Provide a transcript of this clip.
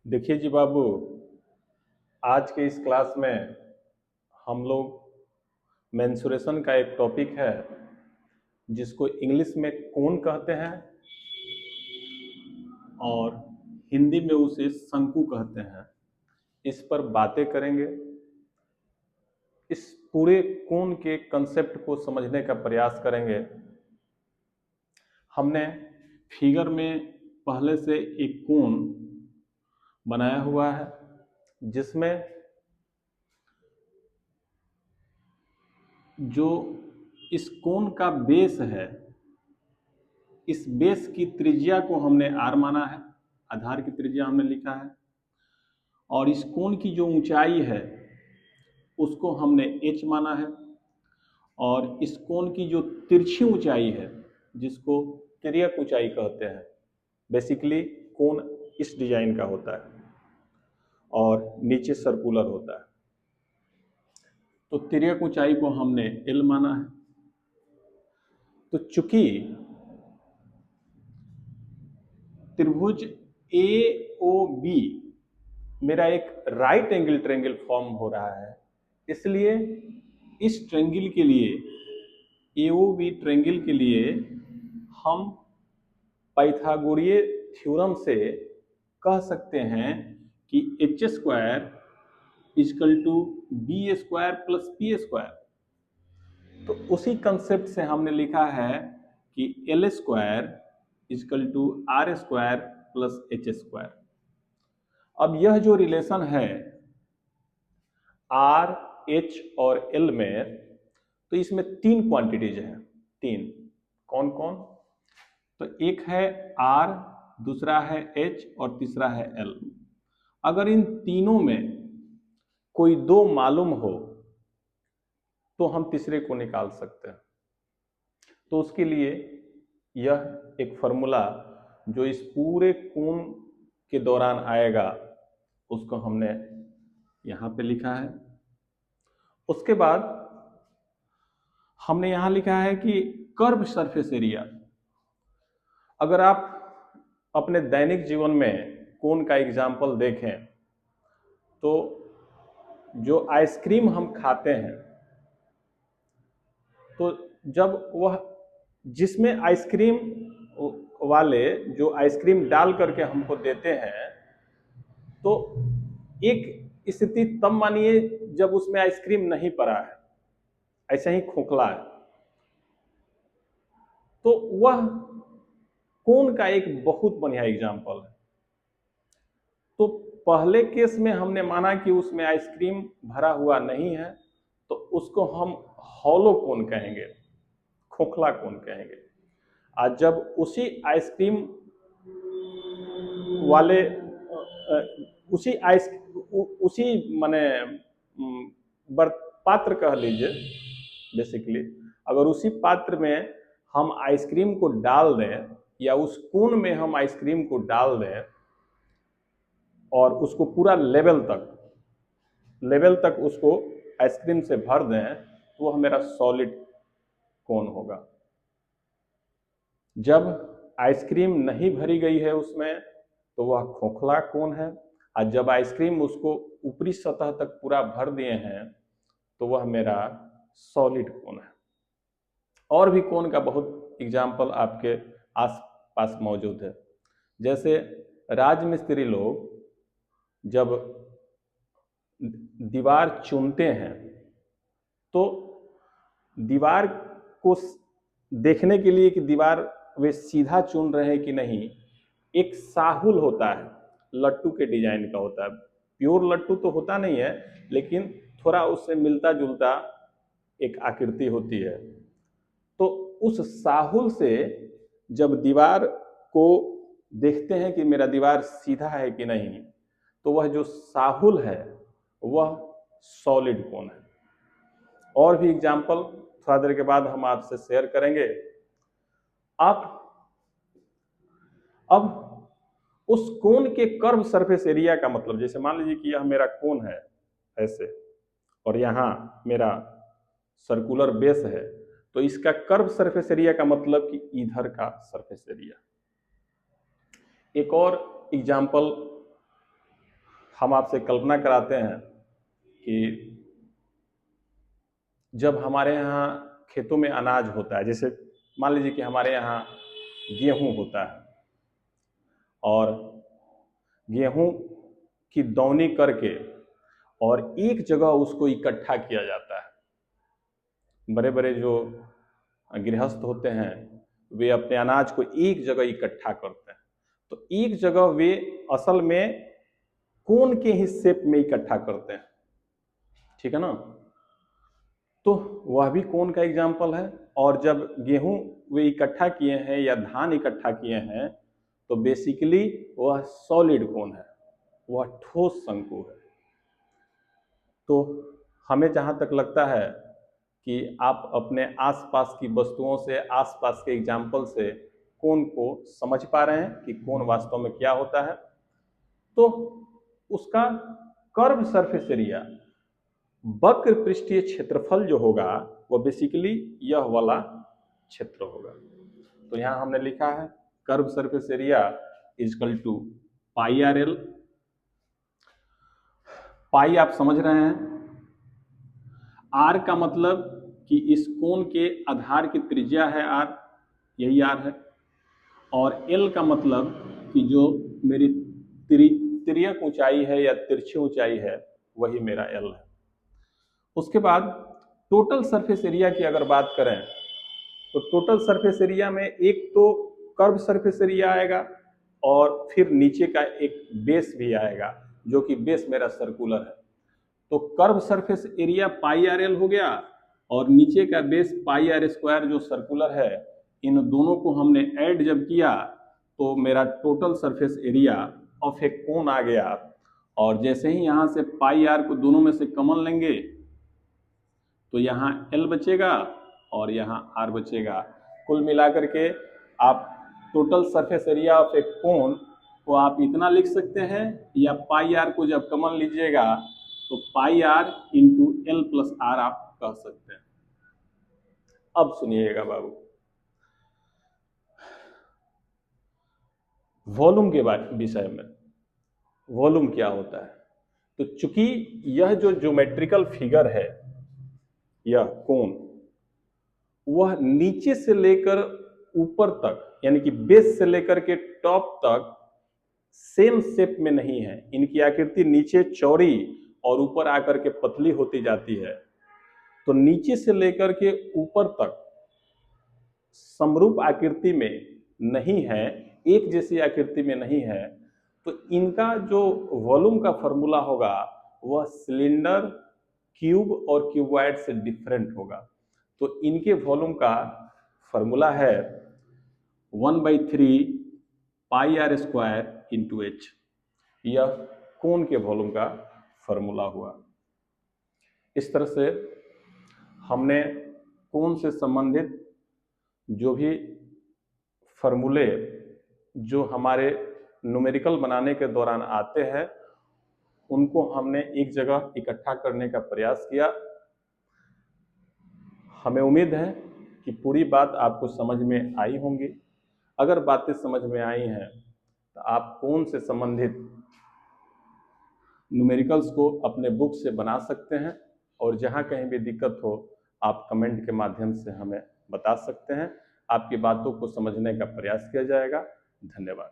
देखिए जी बाबू, आज के इस क्लास में हम लोग मेंसुरेशन का एक टॉपिक है जिसको इंग्लिश में कोण कहते हैं और हिंदी में उसे शंकु कहते हैं। इस पर बातें करेंगे। इस पूरे कोण के कंसेप्ट को समझने का प्रयास करेंगे। हमने फिगर में पहले से एक कोण बनाया हुआ है जिसमें जो इस कोण का बेस है, इस बेस की त्रिज्या को हमने r माना है, आधार की त्रिज्या हमने लिखा है, और इस कोण की जो ऊंचाई है उसको हमने h माना है, और इस कोण की जो तिरछी ऊंचाई है जिसको तिर्यक ऊंचाई कहते हैं। बेसिकली कोण इस डिजाइन का होता है और नीचे सर्कुलर होता है। तो तिर्यक ऊंचाई को हमने l माना है। तो चूंकि त्रिभुज AOB मेरा एक राइट एंगल ट्रायंगल फॉर्म हो रहा है, इसलिए इस ट्रायंगल के लिए, AOB ट्रायंगल के लिए, हम पाइथागोरीय थ्योरम से कह सकते हैं कि h square equal to B square plus P square. तो उसी कंसेप्ट से हमने लिखा है कि L square equal to R square plus H square. अब यह जो रिलेशन है आर, एच और एल में, तो इसमें तीन क्वांटिटीज हैं। तीन कौन कौन? तो एक है आर, दूसरा है एच और तीसरा है एल। अगर इन तीनों में कोई दो मालूम हो तो हम तीसरे को निकाल सकते हैं। तो उसके लिए यह एक फॉर्मूला जो इस पूरे कोण के दौरान आएगा उसको हमने यहाँ पे लिखा है। उसके बाद हमने यहाँ लिखा है कि कर्व सरफेस एरिया। अगर आप अपने दैनिक जीवन में कोण का एग्जाम्पल देखें तो जो आइसक्रीम हम खाते हैं, तो जब वह जिसमें आइसक्रीम वाले जो आइसक्रीम डाल करके हमको देते हैं, तो एक स्थिति तब मानिए जब उसमें आइसक्रीम नहीं पड़ा है, ऐसा ही खोखला है, तो वह कोण का एक बहुत बढ़िया एग्जाम्पल है। तो पहले केस में हमने माना कि उसमें आइसक्रीम भरा हुआ नहीं है, तो उसको हम हॉलो कोण कहेंगे, खोखला कोण कहेंगे। आज जब उसी आइसक्रीम वाले उसी माने पात्र कह लीजिए, बेसिकली अगर उसी पात्र में हम आइसक्रीम को डाल दें या उस कोण में हम आइसक्रीम को डाल दें और उसको पूरा लेवल तक उसको आइसक्रीम से भर दें, तो वह मेरा सॉलिड कोण होगा। जब आइसक्रीम नहीं भरी गई है उसमें, तो वह खोखला कोण है, और जब आइसक्रीम उसको ऊपरी सतह तक पूरा भर दिए हैं तो वह मेरा सॉलिड कोण है। और भी कोण का बहुत एग्जाम्पल आपके आसपास मौजूद है। जैसे राजमिस्त्री लोग जब दीवार चुनते हैं तो दीवार को देखने के लिए कि दीवार वे सीधा चुन रहे हैं कि नहीं, एक साहुल होता है, लट्टू के डिजाइन का होता है। प्योर लट्टू तो होता नहीं है, लेकिन थोड़ा उससे मिलता जुलता एक आकृति होती है। तो उस साहुल से जब दीवार को देखते हैं कि मेरा दीवार सीधा है कि नहीं, तो वह जो साहुल है वह सॉलिड कोण है। और भी एग्जाम्पल थोड़ा देर के बाद हम आपसे शेयर करेंगे। अब उस कोण के कर्व सरफेस एरिया का मतलब, जैसे मान लीजिए कि यह मेरा कोण है ऐसे, और यहाँ मेरा सर्कुलर बेस है, तो इसका कर्व सरफेस एरिया का मतलब कि इधर का सरफेस एरिया। एक और एग्जाम्पल हम आपसे कल्पना कराते हैं कि जब हमारे यहाँ खेतों में अनाज होता है, जैसे मान लीजिए कि हमारे यहाँ गेहूं होता है और गेहूं की दौनी करके और एक जगह उसको इकट्ठा किया जाता है। बड़े बड़े जो गृहस्थ होते हैं वे अपने अनाज को एक जगह इकट्ठा करते हैं। तो एक जगह वे असल में कोन के ही शेप में इकट्ठा करते हैं, ठीक है ना। तो वह भी कोन का एग्जाम्पल है। और जब गेहूं वे इकट्ठा किए हैं या धान इकट्ठा किए हैं तो बेसिकली वह सॉलिड कोन है, वह ठोस शंकु है। तो हमें जहाँ तक लगता है कि आप अपने आसपास की वस्तुओं से, आसपास के एग्जाम्पल से कोन को समझ पा रहे हैं कि कोन वास्तव में क्या होता है। तो उसका कर्व सरफेस एरिया, वक्र पृष्ठीय क्षेत्रफल जो होगा वो बेसिकली यह वाला क्षेत्र होगा। तो यहां हमने लिखा है curve surface area is equal to pi R L. Pi आप समझ रहे हैं, आर का मतलब कि इस कोण के आधार की त्रिज्या है आर, यही आर है। और एल का मतलब कि जो मेरी तिर्यक ऊंचाई है या तिरछी ऊंचाई है वही मेरा एल है। उसके बाद टोटल सरफेस एरिया की अगर बात करें तो टोटल सरफेस एरिया में एक तो कर्व सरफेस एरिया आएगा और फिर नीचे का एक बेस भी आएगा जो कि बेस मेरा सर्कुलर है। तो curve surface area pi R L हो गया और नीचे का बेस पाई आर स्क्वायर जो सर्कुलर है। इन दोनों को हमने ऐड जब किया तो मेरा टोटल सरफेस एरिया ऑफ ए कोन आ गया। और जैसे ही यहाँ से पाई आर को दोनों में से कॉमन लेंगे तो यहाँ एल बचेगा और यहाँ आर बचेगा। कुल मिलाकर के आप टोटल सरफेस एरिया ऑफ ए कोन को आप इतना लिख सकते हैं, या पाई आर को जब कॉमन लीजिएगा तो pi R into L plus R आप कह सकते हैं। अब सुनिएगा बाबू, वॉल्यूम के विषय में। वॉल्यूम क्या होता है? तो चूंकि यह जो ज्योमेट्रिकल फिगर है, यह कोन, वह नीचे से लेकर ऊपर तक यानी कि बेस से लेकर के टॉप तक सेम शेप में नहीं है। इनकी आकृति नीचे चौड़ी और ऊपर आकर के पतली होती जाती है। तो नीचे से लेकर के ऊपर तक समरूप आकृति में नहीं है, एक जैसी आकृति में नहीं है। तो इनका जो वॉल्यूम का फॉर्मूला होगा वह सिलेंडर, क्यूब और क्यूबॉइड से डिफरेंट होगा। तो इनके वॉल्यूम का फॉर्मूला है 1/3 पाई आर स्क्वायर इंटू एच। यह कोन के वॉल्यूम का फॉर्मूला हुआ। इस तरह से हमने कोन से संबंधित जो भी फॉर्मूले जो हमारे न्यूमेरिकल बनाने के दौरान आते हैं उनको हमने एक जगह इकट्ठा करने का प्रयास किया। हमें उम्मीद है कि पूरी बात आपको समझ में आई होंगी। अगर बातें समझ में आई हैं तो आप कोन से संबंधित न्यूमेरिकल्स को अपने बुक से बना सकते हैं, और जहां कहीं भी दिक्कत हो आप कमेंट के माध्यम से हमें बता सकते हैं। आपकी बातों को समझने का प्रयास किया जाएगा। धन्यवाद।